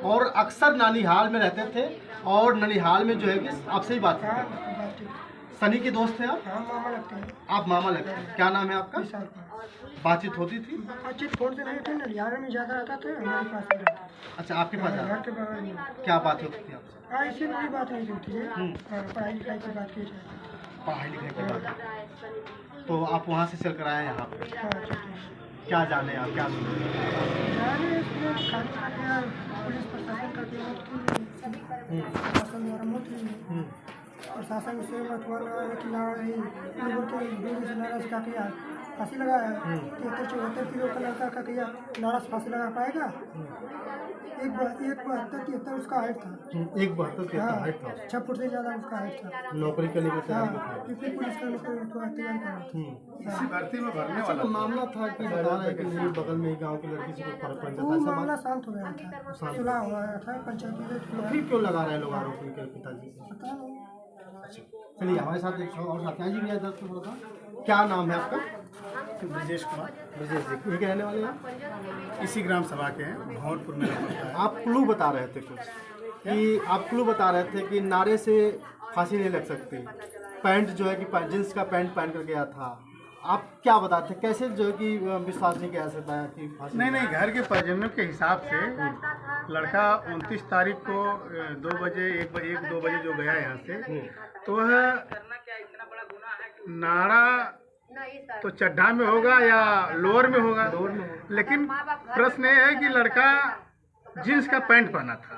और अक्सर ननिहाल में रहते थे और ननिहाल में जो है कि आपसे ही बात करते थे। सनी के दोस्त थे आप? हाँ, मामा लगते हैं। आप मामा लगते हैं। क्या नाम है आपका? विशाल। बातचीत होती थी? बातचीत फोन से नहीं थी, नलियारा में ज़्यादा रहता था, हमारे पास ही रहता था। अच्छा, आपके पास घर आता के बगल में। क्या बात होती थी आपसे? हाँ, इसी में भी बात नहीं होती है। पढ़ाई लिखाई की बात की जाती है। पढ़ाई लिखाई के बाद तो आप वहाँ से चल कर आए यहाँ पे। हाँ, चलते हैं। क्या जाने आप, क्या सुने? जाने इसमें खाने का क्या, पुलिस प्रशासन का क्या प्रशासन द्वारा मत ही प्रशासन से मतवाला है कि लोगों के बीवी से नाराज का किया फांसी लगाया है। 73-74 किलो का लड़का का किया नाराज फांसी लगा पाएगा? 172-73 उसका हाइट था। 172 हाइट था। 6 फुट से ज़्यादा उसका हाइट था। नौकरी करने की तैयारी में हाँ, था। क्योंकि पुलिस का नौकरी तो तैयारी कर रहा था। इसी भर्ती में भरने वाला मामला था कि बता रहे कि नहीं बगल में ही गांव की लड़की से कोई फर्क पड़ता वो था। ऐसा मामला बात शांत हो गया था, सुलह हो गया था पंचायती में। फिर क्यों लगा रहे हैं लोग आरोप उनके पिताजी से? पता नहीं। चलिए हमारे साथ एक और साथी हैं जी भी है दस थोड़ा सा। क्या नाम है आपका? ब्रजेश कुमार, ब्रजेश जी, यहीं के रहने वाले हैं? इसी ग्राम सभा के हैं, भंवरपुर में रहता है। आप क्लू बता रहे थे कुछ कि आप क्लू बता रहे थे कि नारे से फांसी नहीं लग सकती। पैंट जो है कि जींस का पैंट पहन कर गया था। आप क्या बताते कैसे जो है कि विश्वास नहीं किया सकता है कि फांसी? नहीं, घर के परिजनों के हिसाब से लड़का 29 तारीख को 2 बजे 1-2 बजे जो गया यहाँ से, तो वह नाड़ा तो चड्ढा में होगा या लोअर में होगा, लेकिन प्रश्न ये है कि लड़का जींस का पैंट पहना था।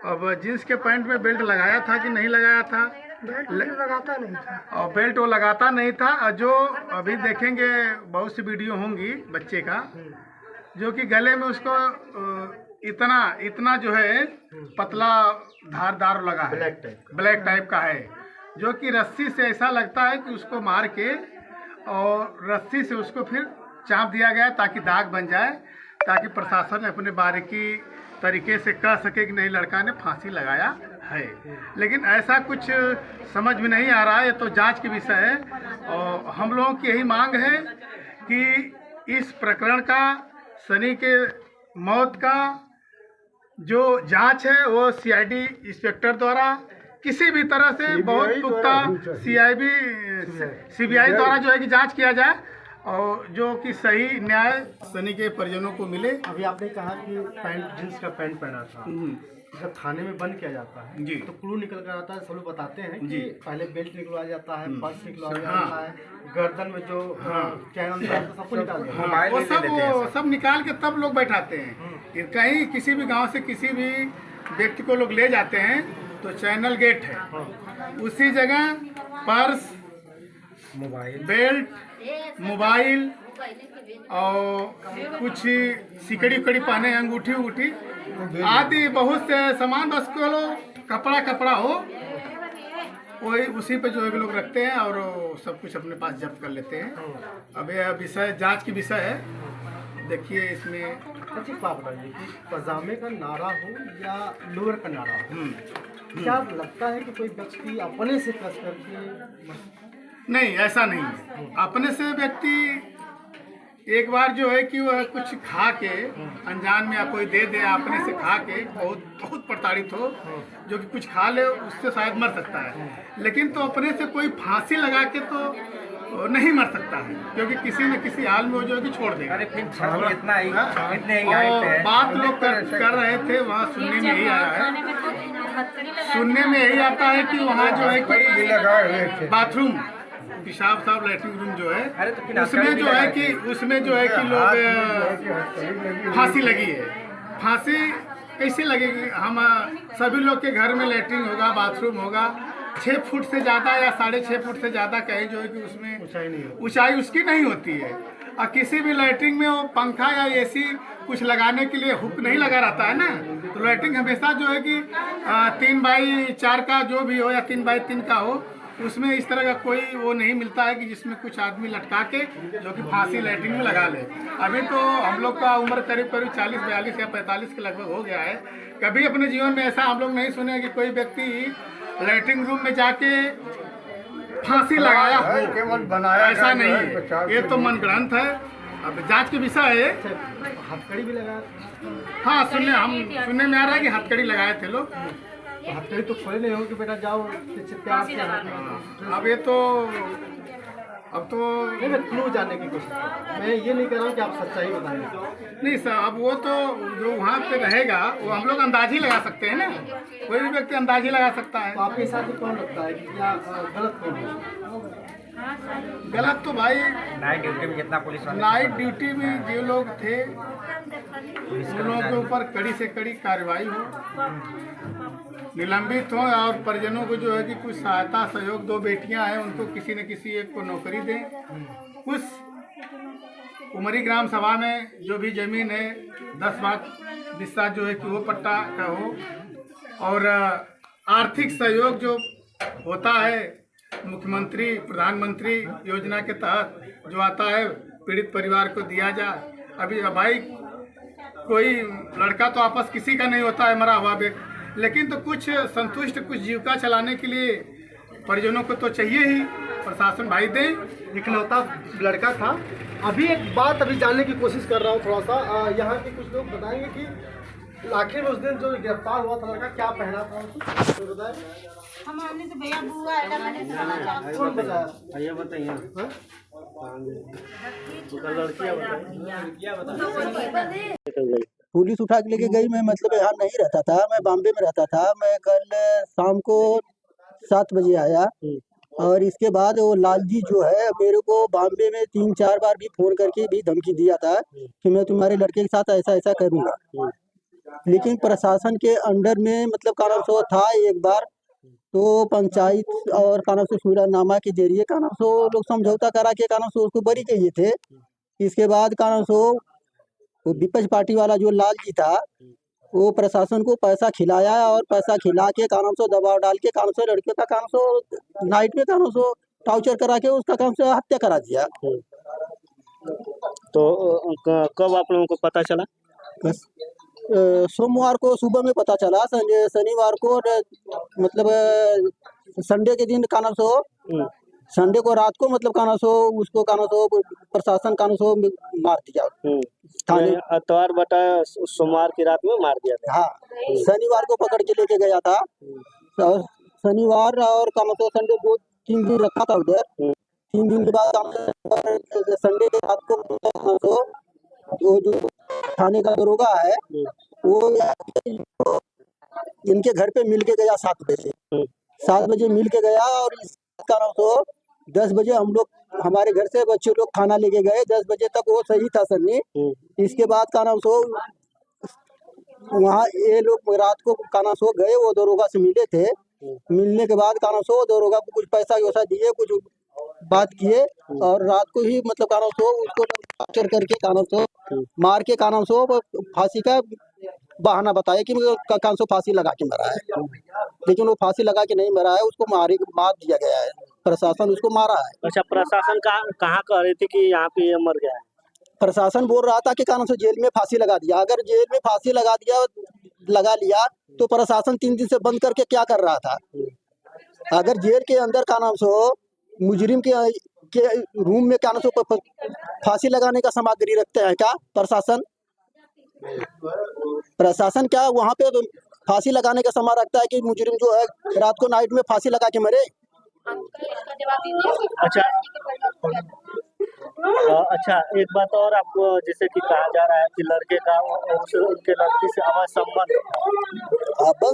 अब जींस के पैंट में बेल्ट लगाया था कि नहीं लगाया था? बेल्ट लगाता नहीं था। और बेल्ट वो लगाता नहीं था। और जो अभी देखेंगे बहुत सी वीडियो होंगी बच्चे का, जो कि गले में उसको इतना जो है पतला धारदार लगा है, ब्लैक टाइप का है, जो कि रस्सी से ऐसा लगता है कि उसको मार के और रस्सी से उसको फिर चाँप दिया गया ताकि दाग बन जाए, ताकि प्रशासन अपने बारीकी तरीके से कह सके कि नहीं लड़का ने फांसी लगाया है। लेकिन ऐसा कुछ समझ में नहीं आ रहा है, ये तो जांच की विषय है। और हम लोगों की यही मांग है कि इस प्रकरण का, सनी के मौत का जो जांच है वो सीआईडी इंस्पेक्टर द्वारा किसी भी तरह से बहुत पुख्ता सीबीआई द्वारा जो है कि जांच किया जाए और जो कि सही न्याय सनी के परिजनों को मिले। अभी आपने कहा कि पैंट जींस का पैंट पहना था। जब थाने में बंद किया जाता है जी, तो क्लू निकल कर आता है। सब लोग बताते हैं जी, कि पहले बेल्ट निकलवाया जाता है, पर्स निकलवाया जाता है, गर्दन में जो चैन होता है सब कुछ निकाल देते हैं। वो सब निकाल के तब लोग बैठाते हैं। कहीं किसी भी गांव से किसी भी व्यक्ति को लोग ले जाते हैं तो चैनल गेट है, उसी जगह पर्स, बेल्ट, मोबाइल और कुछ सिकड़ी उकड़ी पहने, अंगूठी आदि बहुत से सामान, बस केवल कपड़ा हो वही उसी पे जो है लोग रखते हैं और सब कुछ अपने पास जब्त कर लेते हैं। अब यह विषय जांच की विषय है। देखिए इसमें अच्छी बात बताइए कि पजामे का नारा हो या लोअर का नारा हो, क्या लगता है कि कोई व्यक्ति अपने से कस करके? नहीं, ऐसा नहीं है। अपने से व्यक्ति एक बार जो है कि वह कुछ खा के अनजान में या कोई दे दे, अपने से खा के बहुत प्रताड़ित हो, जो कि कुछ खा ले उससे शायद मर सकता है। लेकिन तो अपने से कोई फांसी लगा के तो नहीं मर सकता है, क्योंकि किसी न किसी हाल में वो जो है कि छोड़ देगा। और बात लोग कर रहे थे, वहाँ सुनने में यही आया है, सुनने में यही आता है कि वहाँ जो है कि बाथरूम, पेशाब साहब लैट्रिन रूम जो है, उसमें जो है कि लोग फांसी लगी है। फांसी कैसे लगेगी? हम सभी लोग के घर में लैट्रिन होगा, बाथरूम होगा, 6 फुट से ज़्यादा या 6.5 फुट से ज़्यादा कहीं जो है कि उसमें ऊंचाई उसकी नहीं होती है। और किसी भी लैट्रिन में वो पंखा या एसी कुछ लगाने के लिए हुक नहीं लगा रहता है ना, तो लैट्रिन हमेशा जो है कि 3x4 का जो भी हो या 3x3 का हो, उसमें इस तरह का कोई वो नहीं मिलता है कि जिसमें कुछ आदमी लटका के जो कि फांसी लैट्रिन में लगा ले। अभी तो हम लोग का उम्र करीब 40, 42 या 45 के लगभग हो गया है। कभी अपने जीवन में ऐसा हम लोग नहीं सुने कि कोई व्यक्ति लैट्रिन रूम में जाके फांसी लगाया हो, केवल बनाया, ऐसा नहीं है। ये तो मनगढ़ंत है। अब जांच के विषय है। अच्छा, हथकड़ी भी लगाया था? हाँ, सुनने में आ रहा है कि हथकड़ी लगाए थे लोग। तो हथकड़ी तो खोले नहीं हो कि बेटा जाओ प्यार से अब ये तो अब तो नहीं, मैं क्लू जानने की कोशिश कर रहा हूं। मैं ये नहीं कह रहा हूँ कि आप सच्चाई बताएंगे। नहीं सर, अब वो तो जो वहाँ पे रहेगा वो हम लोग अंदाज ही लगा सकते हैं ना, कोई भी व्यक्ति अंदाज ही लगा सकता है। तो आपके हिसाब से कौन लगता है कि क्या गलत कौन है? गलत तो भाई नाइट ड्यूटी में जितना पुलिस वाले नाइट ड्यूटी में जो लोग थे उन लोगों के ऊपर कड़ी से कड़ी कार्रवाई हो, निलंबित हो, और परिजनों को जो है कि कुछ सहायता सहयोग, 2 बेटियां हैं उनको किसी न किसी एक को नौकरी दें। कुछ उमरी ग्राम सभा में जो भी जमीन है 10 बाग विस्सा जो है कि वो पट्टा का हो, और आर्थिक सहयोग जो होता है मुख्यमंत्री प्रधानमंत्री योजना के तहत जो आता है पीड़ित परिवार को दिया जाए। अभी भाई कोई लड़का तो आपस किसी का नहीं होता है मरा हुआ व्यक्ति, लेकिन तो कुछ संतुष्ट, कुछ जीविका चलाने के लिए परिजनों को तो चाहिए ही, प्रशासन भाई दे। इकलौता लड़का था। अभी एक बात अभी जानने की कोशिश कर रहा हूँ थोड़ा सा, यहाँ के कुछ लोग बताएंगे कि आखिर में उस दिन जो गिरफ्तार हुआ था लड़का क्या पहना था उसको, तो बताएं। हमने तो भैया बुआ ऐसा मैंने सुना चाहता कौन बताया? भैया बताइए। हाँ? पुलिस उठा के लेके गई। मैं मतलब यहाँ नहीं रहता था, मैं बॉम्बे में रहता था। मैं कल शाम को 7 बजे आया, और इसके बाद वो लालजी जो है मेरे को बॉम्बे में 3-4 बार भी फोन करके भी धमकी दिया था कि मैं तुम्हारे लड़के के साथ ऐसा ऐसा करूँगा। लेकिन प्रशासन के अंडर में मतलब कानून सो था एक बार, तो पंचायत और कानून से सूरानामा के जरिए कानून सो लोग समझौता करा के कानून सो उसको बरी किए थे। इसके बाद कानून सो वो विपक्ष पार्टी वाला जो लाल जी था वो प्रशासन को पैसा खिलाया, और पैसा खिला के कानून सो दबाव डाल के कानून सो लड़के का कानून सो नाइट में कानून सो टॉर्चर करा के उसका कानून सो हत्या करा दिया। तो कब आप लोगों को पता चला? बस सोमवार को सुबह में पता चला। शनिवार को मतलब संडे के दिन कानून सो संडे को रात को मतलब कानून सो उसको कानून सो प्रशासन कानून सो मार दिया थाने। अतवार बटा सोमवार की रात में मार दिया था। हाँ, शनिवार को पकड़ के लेके गया था। और शनिवार और कानून सो संडे 2-3 दिन रखा था उधर। 3 दिन के बाद संडे के रात को वो जो थाने का दरोगा है वो इनके घर पे मिल के गया 7 बजे। 7 बजे मिल के गया, और इस कारण तो 10 बजे हम लोग हमारे घर से बच्चे लोग खाना लेके गए। 10 बजे तक वो सही था सन्नी। इसके बाद काना सो वहाँ ये लोग रात को काना सो गए, वो दरोगा से मिले थे। मिलने के बाद काना सो दरोगा को कुछ पैसा वैसा दिए, कुछ बात किए, और रात को ही मतलब काना सो उसको टॉर्चर करके काना सो मार के काना सो फांसी का बहाना बताया कि काना सो फांसी लगा के मरा है। लेकिन वो फांसी लगा के नहीं मरा है, उसको मार दिया गया है। प्रशासन उसको मारा है। अच्छा, प्रशासन कहाँ कह रही थी कि यहाँ पे ये मर गया है? प्रशासन बोल रहा था कि कानून से जेल में फांसी लगा दिया। अगर जेल में फांसी लगा लिया तो प्रशासन 3 दिन से बंद करके क्या कर रहा था? अगर जेल के अंदर कानून से मुजरिम के रूम में कानून से फांसी लगाने का सामग्री रखते हैं क्या प्रशासन क्या वहाँ पे तो फांसी लगाने का सामान रखता है कि मुजरिम जो है रात को नाइट में फांसी लगा के मरे? अच्छा, एक बात और आपको, जैसे कि कहा जा रहा है कि लड़के का उनके लड़की से अवन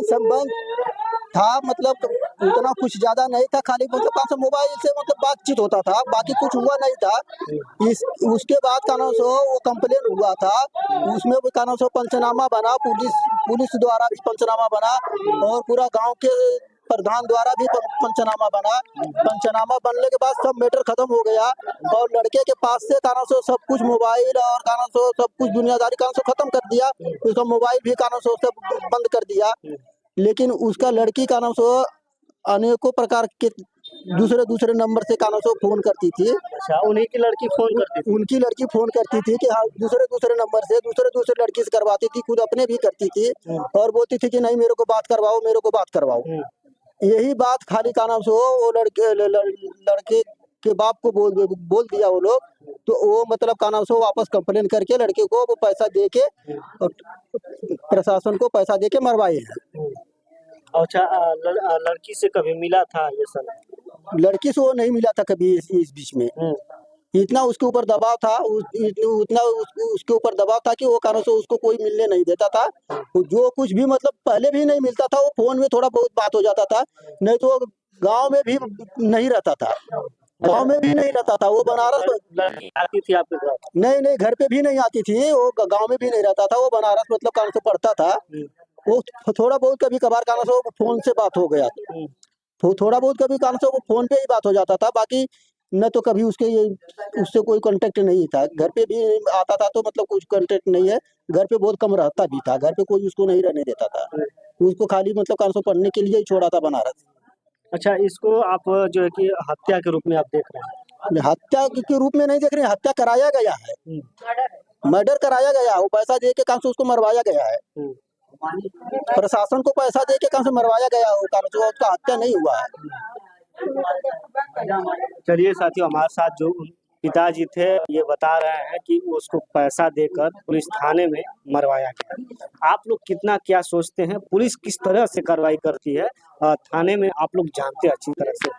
संबंध था, मतलब उतना कुछ ज्यादा नहीं था। खाली मतलब मोबाइल से मतलब बातचीत होता था, बाकी कुछ हुआ नहीं था। उसके बाद कानून सो वो कंप्लेन हुआ था, उसमें भी कानून सो पंचनामा बना, पुलिस द्वारा भी पंचनामा बना, और पूरा गांव के प्रधान द्वारा भी पंचनामा बना। पंचनामा बनने के बाद सब मैटर खत्म हो गया, और लड़के के पास से कानून सो सब कुछ मोबाइल और कानून सो सब कुछ दुनियादारी कानून सो खत्म कर दिया। उसका मोबाइल भी कानून सो सब बंद कर दिया। लेकिन उसका लड़की कानून सो अनेकों प्रकार के दूसरे नंबर से कानून सो फोन करती थी। अच्छा, उन्हीं की लड़की फोन करती थी? उनकी लड़की फोन करती थी कि हाँ, दूसरे नंबर से दूसरे लड़की से करवाती थी, खुद अपने भी करती थी, और बोलती थी कि नहीं मेरे को बात करवाओ। यही बात खाली कानून सो वो लड़के के बाप को बोल दिया वो लोग, तो वो मतलब का नाम से वापस कंप्लेन करके लड़के को वो पैसा दे के और प्रशासन को पैसा दे के मरवाए हैं। अच्छा, लड़की से कभी मिला था ये सर? लड़की से वो नहीं मिला था कभी इस बीच में। इतना उसके ऊपर दबाव था, उतना उसके ऊपर दबाव था कि वो कारण से उसको कोई मिलने नहीं देता था। जो कुछ भी मतलब पहले भी नहीं मिलता था, वो फोन में थोड़ा बहुत बात हो जाता था, नहीं तो गांव में भी नहीं रहता था, गांव में भी नहीं रहता था। वो बनारस लड़की आती थी आपके घर? नहीं घर पे भी नहीं आती थी, वो गांव में भी नहीं रहता था। वो बनारस मतलब काम से पढ़ता था। वो थोड़ा बहुत कभी कभार कारण से फोन से बात हो गया, तो थोड़ा बहुत कभी कारण से वो फोन पे ही बात हो जाता था, बाकी न तो कभी उससे कोई कांटेक्ट नहीं था। घर पे भी आता था तो मतलब कुछ कांटेक्ट नहीं है। घर पे बहुत कम रहता भी था, घर पे कोई उसको नहीं रहने देता था। उसको खाली मतलब कारण से पढ़ने के लिए ही छोड़ा था बनारस। अच्छा, इसको आप जो है कि हत्या के रूप में आप देख रहे हैं? हत्या के रूप में नहीं देख रहे, हत्या कराया गया है, मर्डर कराया गया। वो पैसा दे के काम से उसको मरवाया गया है, प्रशासन को पैसा दे के काम से मरवाया गया है, कारण से उसका हत्या नहीं हुआ है। चलिए साथियों, हमारे साथ जो पिताजी थे ये बता रहे हैं कि उसको पैसा देकर पुलिस थाने में मरवाया गया। आप लोग कितना क्या सोचते हैं, पुलिस किस तरह से कार्रवाई करती है थाने में, आप लोग जानते हैं अच्छी तरह से।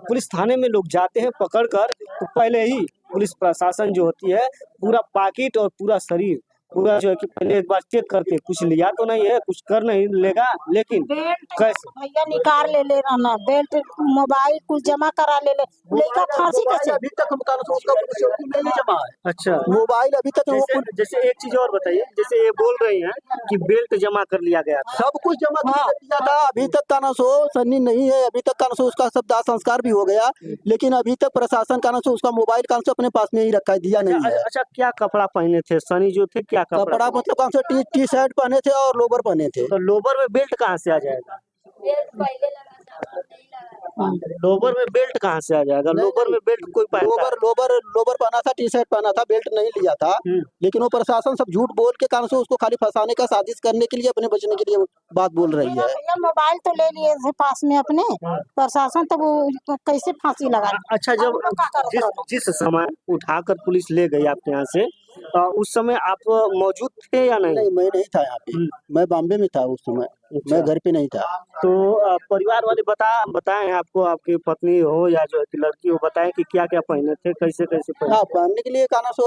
पुलिस थाने में लोग जाते हैं पकड़कर, तो पहले ही पुलिस प्रशासन जो होती है पूरा पाकिट और पूरा शरीर पूरा जो है कि पहले एक बार चेक करके कुछ लिया तो नहीं है, कुछ कर नहीं लेगा, लेकिन बेल्ट कैसे भैया निकाल ले रहना, बेल्ट मोबाइल कुछ जमा करा ले लड़का फांसी कैसे? अभी तक हम कारण से उसका नहीं जमा है। अच्छा, मोबाइल अभी तक जैसे एक चीज और बताइए, जैसे ये बोल रही हैं कि बेल्ट जमा कर लिया गया था, सब कुछ जमा कर दिया था। अभी तक काना सो सन्नी नहीं है, अभी तक काना सो उसका सब दाह संस्कार भी हो गया, लेकिन अभी तक प्रशासन काना सो उसका मोबाइल काना से अपने पास में ही रखा है, दिया नहीं है। अच्छा, क्या कपड़ा पहने थे सनी जो थे, क्या कपड़ा मतलब काना से टी शर्ट पहने थे और लोवर पहने थे। तो लोवर में बेल्ट कहाँ से आ जाएगा? लोवर में बेल्ट कहाँ से आ जाएगा? लोवर में बेल्ट कोई पहनता है? लोवर पहना था, टी शर्ट पहना था, बेल्ट नहीं लिया था। लेकिन वो प्रशासन सब झूठ बोल के कारण से उसको खाली फंसाने का साजिश करने के लिए, अपने बचने के लिए बात बोल रही है। भैया मोबाइल तो ले लिए थे पास में अपने, प्रशासन तब वो कैसे फांसी लगा? अच्छा, जब जिस समय उठाकर पुलिस ले गई आपके यहाँ से, उस समय आप मौजूद थे या नहीं? नहीं, मैं नहीं था यहाँ पे, मैं बॉम्बे में था उस समय। मैं घर पे नहीं था। तो परिवार वाले बताए हैं आपको, आपकी पत्नी हो या जो लड़की हो, बताएं कि क्या क्या पहने थे, कैसे कैसे पहने? हाँ, पहनने के लिए काना सो,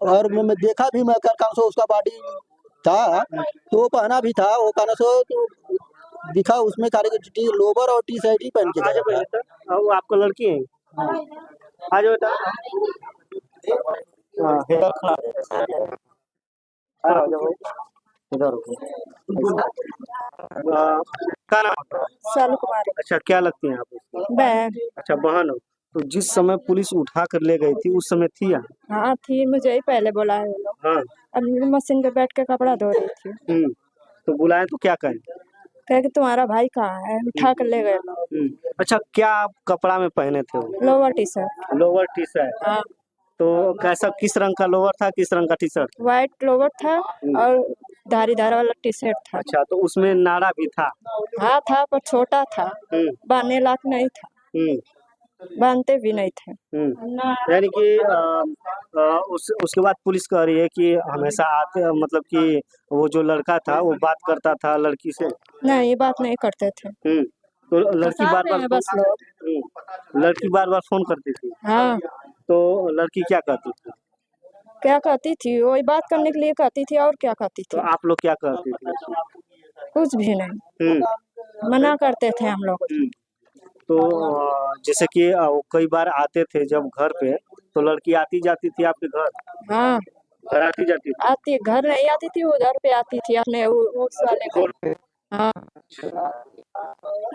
और मैं देखा भी, मैं काना सो उसका बॉडी था तो वो पहना भी था। वो काना सो तो दिखा उसमें खाली लोवर और टी शर्ट ही पहन के गया था। वो आपको लड़की है? आ जाओ बेटा। इधर क्या नाम? सालू कुमारी। अच्छा, क्या लगती हैं आप उसकी? बहन। अच्छा, बहन हो। तो जिस समय पुलिस उठा कर ले गई थी उस समय थी यहाँ? हाँ थी, मुझे ही पहले बुलाए वो लोग। हाँ। अब मशीन पे बैठ के कपड़ा धो रही थी। तो बुलाए तो क्या कहें? कहे कि तुम्हारा भाई कहाँ है, उठा कर ले गए लोग। अच्छा, क्या आप कपड़ा में पहने थे? Lower T shirt. Lower T shirt. हाँ। तो कैसा, किस रंग का लोवर था, किस रंग का टी शर्ट? व्हाइट लोवर था और धारीदार वाला टी शर्ट था। अच्छा, तो उसमें नाड़ा भी था? हाँ था, पर छोटा था, बांधने लायक नहीं था, बांधते भी नहीं थे। यानी कि उसके बाद पुलिस कह रही है कि हमेशा आते, मतलब कि वो जो लड़का था वो बात करता था लड़की से? नहीं, बात नहीं करते थे। तो लड़की बार बार बस लोग लड़की बार बार फोन करती थी? हाँ। तो लड़की क्या कहती थी? क्या कहती थी, वही बात करने के लिए कहती थी, और क्या कहती थी? तो आप लोग क्या कहती थी? कुछ भी नहीं, मना करते थे हम लोग। तो जैसे कि कई बार आते थे जब घर पे, तो लड़की आती जाती थी आपके घर? हाँ, घर आती जाती थी? आती, घर नहीं आती थी, उधर पे आती थी अपने उस वाले घर पे। हाँ।